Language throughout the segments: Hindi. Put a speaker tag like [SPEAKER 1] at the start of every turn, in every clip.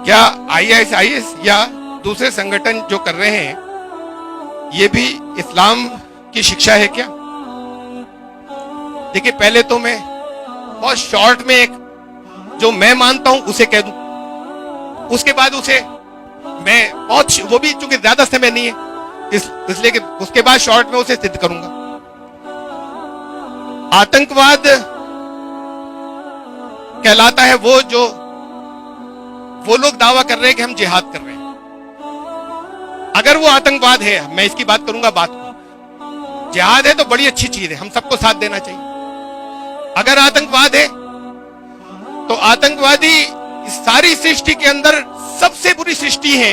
[SPEAKER 1] क्या ISIS या दूसरे संगठन जो कर रहे हैं ये भी इस्लाम की शिक्षा है क्या? देखिए, पहले तो मैं बहुत शॉर्ट में एक जो मैं मानता हूं उसे कह दूं, उसके बाद उसे मैं बहुत, वो भी चूंकि ज्यादा समय नहीं है इसलिए कि उसके बाद शॉर्ट में उसे सिद्ध करूंगा। आतंकवाद कहलाता है वो लोग दावा कर रहे हैं कि हम जिहाद कर रहे हैं। अगर वो आतंकवाद है, मैं इसकी बात करूंगा बात को, जिहाद है तो बड़ी अच्छी चीज है, हम सबको साथ देना चाहिए। अगर आतंकवाद है तो आतंकवादी इस सारी सृष्टि के अंदर सबसे बुरी सृष्टि है,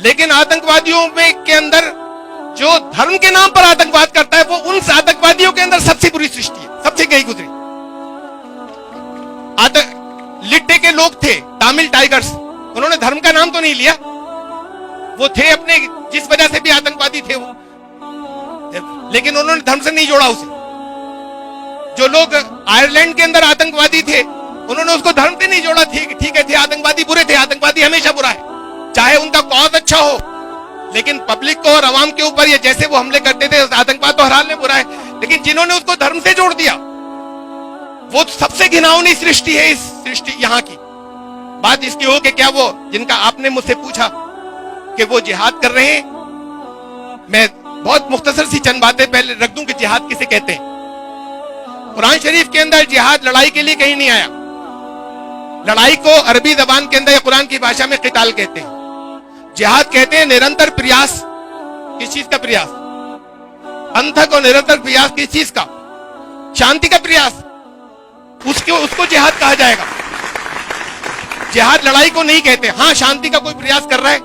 [SPEAKER 1] लेकिन आतंकवादियों में के अंदर जो धर्म के नाम पर आतंकवाद करता है वो उन आतंकवादियों के अंदर सबसे बुरी सृष्टि है, सबसे गई गुजरी। लिट्टे के लोग थे, तमिल टाइगर्स, उन्होंने धर्म का नाम तो नहीं लिया, वो थे अपने, जिस वजह से भी आतंकवादी थे वो, लेकिन उन्होंने धर्म से नहीं जोड़ा उसे। जो लोग आयरलैंड के अंदर आतंकवादी थे उन्होंने उसको धर्म से नहीं जोड़ा। ठीक है, थे आतंकवादी बुरे थे, आतंकवादी हमेशा बुरा है, चाहे उनका कॉज अच्छा हो, लेकिन पब्लिक को और आवाम के ऊपर ये जैसे वो हमले करते थे, आतंकवाद तो हर हाल में बुरा है, लेकिन जिन्होंने उसको धर्म से जोड़ दिया वो सबसे घिनौनी सृष्टि है। इस सृष्टि यहाँ की बात इसकी हो कि क्या वो जिनका आपने मुझसे पूछा कि वो जिहाद कर रहे हैं, मैं बहुत मुख्तसर सी चंद बातें पहले रख दूं कि जिहाद किसे कहते हैं। कुरान शरीफ के अंदर जिहाद लड़ाई के लिए कहीं नहीं आया। लड़ाई को अरबी जबान के अंदर या कुरान की भाषा में क़िताल कहते हैं। जिहाद कहते हैं निरंतर प्रयास, किस चीज का प्रयास? अनथक और निरंतर प्रयास किस चीज का? शांति का प्रयास, उसको जिहाद कहा जाएगा। जिहाद लड़ाई को नहीं कहते। हाँ, शांति का कोई प्रयास कर रहा है,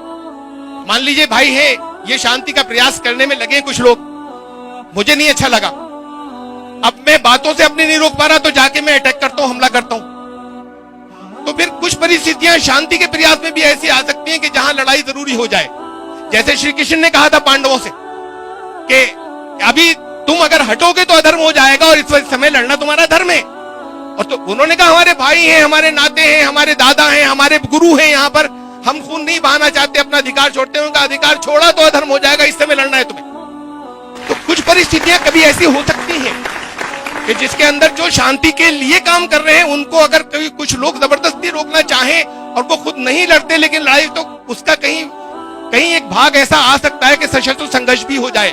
[SPEAKER 1] मान लीजिए भाई है, ये शांति का प्रयास करने में लगे कुछ लोग, मुझे नहीं अच्छा लगा, अब मैं बातों से अपनी नहीं रोक पा रहा तो जाके मैं अटैक करता हूं, हमला करता हूं। तो फिर कुछ परिस्थितियां शांति के प्रयास में भी ऐसी आ सकती हैं कि जहां लड़ाई जरूरी हो जाए। जैसे श्री कृष्ण ने कहा था पांडवों से कि अभी तुम अगर हटोगे तो अधर्म हो जाएगा और इस समय लड़ना तुम्हारा धर्म है। और तो उन्होंने कहा हमारे भाई हैं, हमारे नाते हैं, हमारे दादा हैं, हमारे गुरु हैं, यहाँ पर हम खून नहीं बहाना चाहते, अपना अधिकार छोड़ते हैं। उनका अधिकार छोड़ा तो अधर्म हो जाएगा, इस समय लड़ना है तुम्हें। तो कुछ परिस्थितियां कभी ऐसी हो सकती हैं कि जिसके अंदर जो शांति के लिए काम कर रहे हैं उनको अगर कभी कुछ लोग जबरदस्ती रोकना चाहें और वो खुद नहीं लड़ते लेकिन लड़ाई, तो उसका कहीं एक भाग ऐसा आ सकता है कि सशस्त्र संघर्ष भी हो जाए,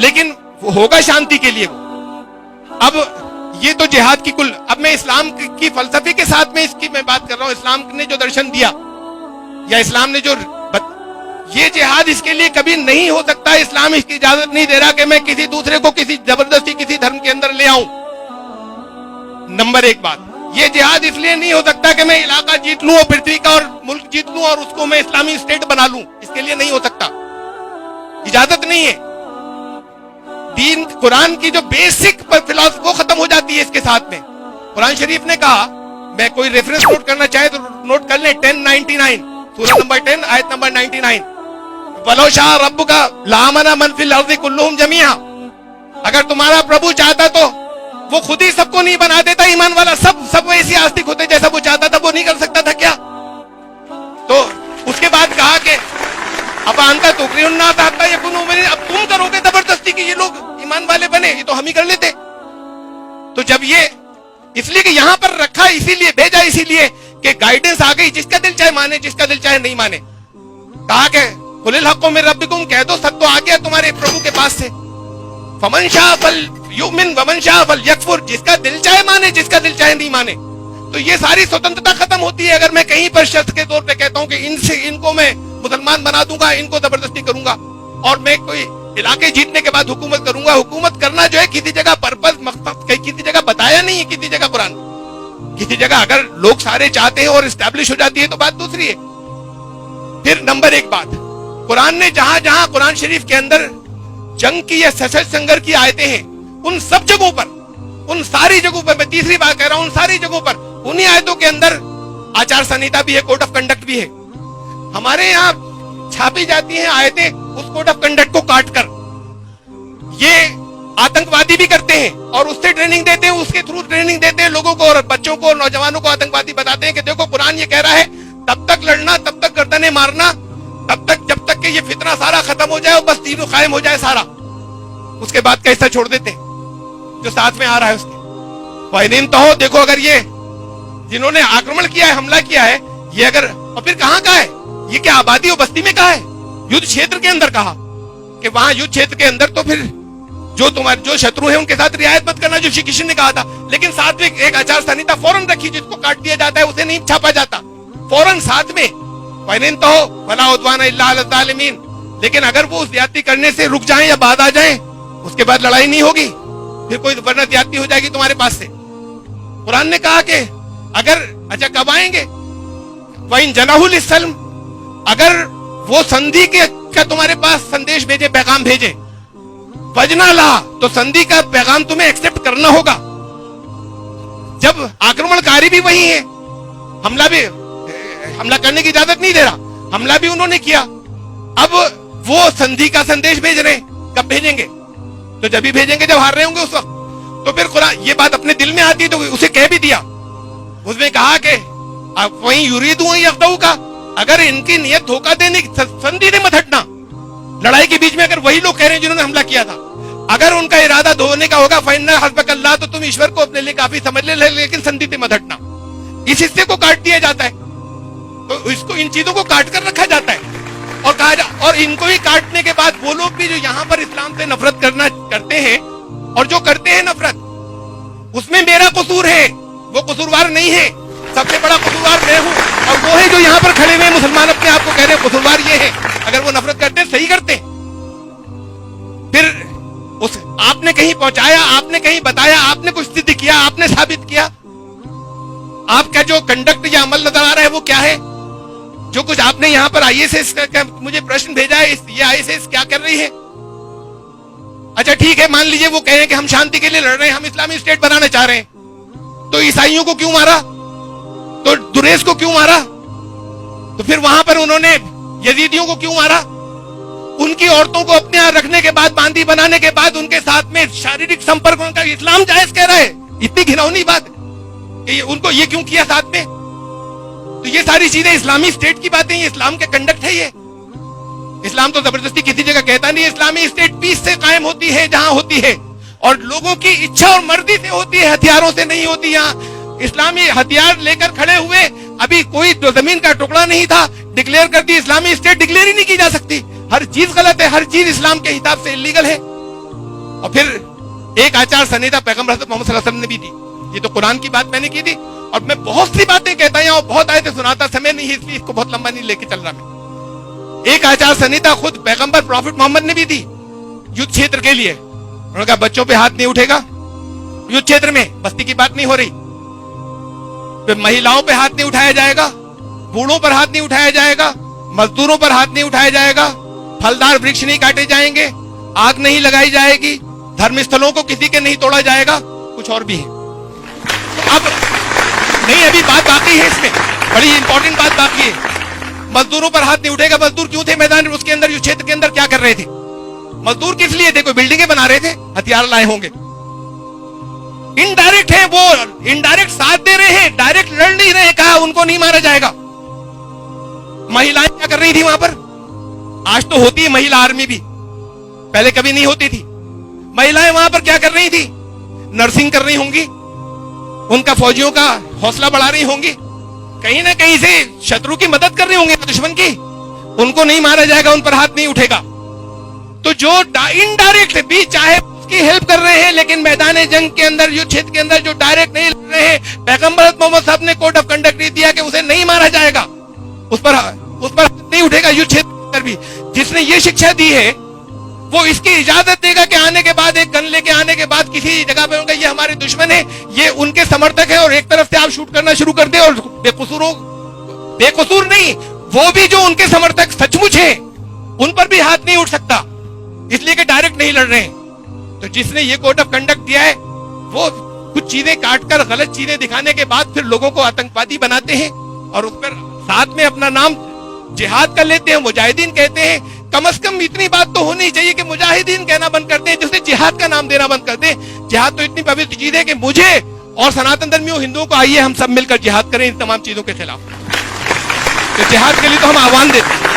[SPEAKER 1] लेकिन वो होगा शांति के लिए। अब ये तो जिहाद की कुल, अब मैं इस्लाम की फलसफे के साथ में इसकी मैं बात कर रहा हूं। इस्लाम ने जो दर्शन दिया या इस्लाम ने जो ये जिहाद इसके लिए कभी नहीं हो सकता। इस्लाम इसकी इजाजत नहीं दे रहा कि मैं किसी दूसरे को किसी जबरदस्ती किसी धर्म के अंदर ले आऊं। नंबर एक बात, ये जिहाद इसलिए नहीं हो सकता कि मैं इलाका जीत लूं और पृथ्वी का और मुल्क जीत लूं और उसको मैं इस्लामी स्टेट बना लूं, इसके लिए नहीं हो सकता, इजाजत नहीं है। दीन कुरान की जो बेसिक फिलॉसफी वो खत्म हो जाती है इसके साथ में। कुरान शरीफ ने कहा, मैं कोई रेफरेंस नोट करना चाहे तो नोट कर ले, 1099 सूरह नंबर 10 आयत नंबर 99, वलो शाह रब्बुका लामना मन फिल अर्ज़ि कुल्लुहुम जमीआ। अगर तुम्हारा प्रभु चाहता तो वो खुद ही सबको नहीं बना देता ईमान वाला, सब ऐसे आस्तिक होते जैसा वो चाहता था, वो नहीं कर सकता था क्या? तो उसके बाद कहा कि अब अंता तो अब तुम करोगे जबरदस्ती कि ये लोग ईमान वाले बने, ये तो हम ही कर लेते। तो जब ये इसलिए कि यहां पर रखा, इसीलिए भेजा, इसीलिए कि गाइडेंस आ गई, जिसका दिल चाहे माने, जिसका दिल चाहे नहीं माने। कहा कि कुलिल हक़्क़ु मिन रब्बिकुम, कह दो सत्य तो आ गया तुम्हारे प्रभु के पास से। फमन शाअ फलयुमिन वमन शाअ फलयकफुर, जिसका दिल चाहे माने, जिसका दिल चाहे नहीं माने। तो ये सारी स्वतंत्रता खत्म होती है अगर मैं कहीं पर शर्त के तौर पे कहता हूं कि इनको मैं मुसलमान बना दूंगा, इनको जबरदस्ती करूंगा और मैं कोई इलाके जीतने के बाद हुकूमत करूंगा। हुकूमत करना जो है किसी जगह पर्पस मकसद किसी जगह बताया नहीं है, किसी जगह कुरान, किसी जगह अगर लोग सारे चाहते हैं और इस्टेब्लिश हो जाती है तो बात दूसरी है। फिर नंबर एक बात, कुरान ने जहां जहां कुरान शरीफ के अंदर जंग की या सशस्त्र संघर्ष की आयतें हैं, उन सब जगहों पर, उन सारी जगहों पर, मैं तीसरी बार कह रहा हूं, उन सारी जगहों पर उन्हीं आयतों के अंदर आचार संहिता भी है, कोड ऑफ कंडक्ट भी है। हमारे यहाँ छापी जाती हैं आयतें उस कोड ऑफ कंडक्ट को काट कर। ये आतंकवादी भी करते हैं और उससे ट्रेनिंग देते हैं, उसके थ्रू ट्रेनिंग देते हैं लोगों को और बच्चों को, नौजवानों को आतंकवादी बताते हैं कि देखो कुरान ये कह रहा है तब तक लड़ना, तब तक गर्दनें मारना, तब तक जब तक कि ये फितना सारा खत्म हो जाए और बस तीनों कायम हो जाए सारा, उसके बाद का हिस्सा छोड़ देते हैं जो साथ में आ रहा है उसके। वाहिनीन तो हो, देखो अगर ये जिन्होंने आक्रमण किया है, हमला किया है, ये अगर, और फिर कहां का है ये, क्या आबादी और बस्ती में कहा है? युद्ध क्षेत्र के अंदर कहा कि वहां युद्ध क्षेत्र के अंदर तो फिर जो तुम्हारे जो शत्रु है उनके साथ रियायत मत करना, जो श्री कृष्ण ने कहा था। लेकिन साथ में एक आचार संहिता फौरन रखी, जिसको काट दिया जाता है उसे नहीं छापा जाता, फौरन साथ में। वाहिनीन तो हो वला उद्वाना इल्ला अला ज़ालिमीन। लेकिन अगर वो उस ज्यादती करने से रुक जाएं या बाद आ जाएं, उसके बाद लड़ाई नहीं होगी, फिर कोई वरना ज्यादती हो जाएगी तुम्हारे पास से। कुरान ने कहा कि अगर, अच्छा कब आएंगे? वइन जनाहुल इस्सल्म, अगर वो संधि के का तुम्हारे पास संदेश भेजे, पैगाम भेजे, वजना ला, तो संधि का पैगाम तुम्हें एक्सेप्ट करना होगा। जब आक्रमणकारी भी वही है, हमला करने की इजाजत नहीं दे रहा, हमला भी उन्होंने किया, अब वो संधि का संदेश भेज रहे हैं, कब भेजेंगे? तो जब भी भेजेंगे जब हार रहे होंगे उस वक्त। तो फिर कुरान ये बात अपने दिल में आती है तो उसे कह भी दिया, उसने कहा कि वही युरीदू यफ्तहू का, अगर इनकी नियत धोखा देने की, संधि ने मत हटना, लड़ाई के बीच में अगर वही लोग कह रहे हैं जिन्होंने हमला किया था, अगर उनका इरादा धोने का होगा फइन्ना हस्बकल्लाह, तो तुम ईश्वर को अपने लिए काफी समझ ले, लेकिन संधि से मत हटना। इस हिस्से को काट दिया जाता है, तो इसको, इन चीजों को काट कर रखा जाता है और कहा और इनको ही काटने के बाद वो लोग भी जो यहाँ पर इस्लाम से नफरत करते हैं और जो करते हैं नफरत, उसमें मेरा कसूर है, वो कसूरवार नहीं है, सबसे बड़ा कसूरवार मैं हूं, और वो है जो यहाँ पर खड़े हुए मुसलमान अपने आप को कह रहे हैं कसूरवार ये है। अगर वो नफरत करते हैं, सही करते हैं, फिर उस आपने कहीं पहुंचाया, आपने कहीं बताया, आपने कुछ सिद्ध किया, आपने साबित किया, आपका जो कंडक्ट या अमल नजर आ रहा है वो क्या है? जो कुछ आपने यहाँ पर आईएसएस का मुझे प्रश्न भेजा है, ये आईएसएस क्या कर रही है? अच्छा ठीक है, मान लीजिए वो कहें कि हम शांति के लिए लड़ रहे हैं, हम इस्लामी स्टेट बनाना चाह रहे हैं, तो ईसाइयों को क्यों मारा? तो दुरेस को क्यों मारा? तो फिर वहां पर उन्होंने यजीदियों को क्यों मारा? उनकी औरतों को अपने यहां रखने के बाद, बांदी बनाने के बाद, उनके साथ में शारीरिक संपर्क उनका इस्लाम जायज कह रहा है। इतनी घिनौनी बात कि उनको ये क्यों किया साथ में? तो ये सारी चीजें इस्लामी स्टेट की बातें, ये इस्लाम के कंडक्ट है। ये इस्लाम तो जबरदस्ती किसी जगह कहता नहीं। इस्लामी स्टेट पीस से कायम होती है जहां होती है, और लोगों की इच्छा और मर्जी से होती है, हथियारों से नहीं होती। यहाँ इस्लामी हथियार लेकर खड़े हुए, अभी कोई जो जमीन का टुकड़ा नहीं था, डिक्लेयर कर दी इस्लामी स्टेट, डिक्लेयर ही नहीं की जा सकती। हर चीज गलत है, हर चीज इस्लाम के हिसाब से इलीगल है। और फिर एक आचार संहिता पैगंबर हज़रत मोहम्मद सल्लल्लाहु अलैहि वसल्लम ने भी दी। ये तो कुरान की बात मैंने की थी, और मैं बहुत सी बातें कहता हूं, बहुत आयतें सुनाता, समय नहीं है इसलिए इसको बहुत लंबा नहीं लेके चल रहा मैं। एक आचार संहिता खुद पैगंबर प्रॉफिट मोहम्मद ने भी दी युद्ध क्षेत्र के लिए। उन्होंने कहा बच्चों पे हाथ नहीं उठेगा युद्ध क्षेत्र में, बस्ती की बात नहीं हो रही, महिलाओं पे हाथ नहीं उठाया जाएगा, बूढ़ों पर हाथ नहीं उठाया जाएगा, मजदूरों पर हाथ नहीं उठाया जाएगा, फलदार वृक्ष नहीं काटे जाएंगे, आग नहीं लगाई जाएगी, धर्मस्थलों को किसी के नहीं तोड़ा जाएगा, कुछ और भी है। तो अब नहीं, अभी बात बाकी है, इसमें बड़ी इंपॉर्टेंट बात बाकी है। मजदूरों पर हाथ नहीं उठेगा। मजदूर क्यों थे मैदान उसके अंदर, युद्ध क्षेत्र के अंदर क्या कर रहे थे? मजदूर किस लिए थे? कोई बिल्डिंगें बना रहे थे, हथियार लाए होंगे। इनडायरेक्ट है वो, इनडायरेक्ट साथ दे रहे हैं, डायरेक्ट लड़ नहीं रहे। कहा उनको नहीं मारा जाएगा। महिलाएं क्या कर रही थी वहां पर? आज तो होती है महिला आर्मी भी, पहले कभी नहीं होती थी। महिलाएं वहां पर क्या कर रही थी? नर्सिंग कर रही होंगी, उनका फौजियों का हौसला बढ़ा रही होंगी, कहीं ना कहीं से शत्रु की मदद कर रहे होंगे, दुश्मन की। उनको नहीं मारा जाएगा, उन पर हाथ नहीं उठेगा। तो जो इनडायरेक्ट भी चाहे उसकी हेल्प कर रहे हैं, लेकिन मैदान जंग के अंदर, युद्ध क्षेत्र के अंदर जो डायरेक्ट नहीं लड़ रहे हैं, पैगंबर मोहम्मद साहब ने कोड ऑफ कंडक्ट दिया कि उसे नहीं मारा जाएगा, उस पर नहीं उठेगा युद्ध क्षेत्र के अंदर भी। जिसने ये शिक्षा दी है वो इसकी इजाजत देगा कि आने के बाद, एक गन लेके आने के बाद किसी जगह पे होगा ये हमारे दुश्मन है, ये उनके समर्थक है, और एक तरफ से आप शूट करना शुरू कर दे, और बेकसूर नहीं, वो भी जो उनके समर्थक सचमुच है उन पर भी हाथ नहीं उठ सकता, इसलिए कि डायरेक्ट नहीं लड़ रहे हैं। तो जिसने ये कोड ऑफ कंडक्ट दिया है वो कुछ चीजें काटकर, गलत चीजें दिखाने के बाद फिर लोगों को आतंकवादी बनाते हैं, और उस पर साथ में अपना नाम जिहाद कर लेते हैं, मुजाहिदीन कहते हैं। कम से कम इतनी बात तो होनी चाहिए कि मुजाहिदीन कहना बंद कर दें, जिससे जिहाद का नाम देना बंद कर दें। जिहाद तो इतनी पवित्र चीज है कि मुझे और सनातन धर्मियों हिंदुओं को आइए हम सब मिलकर जिहाद करें इन तमाम चीजों के खिलाफ। तो जिहाद के लिए तो हम आह्वान देते हैं।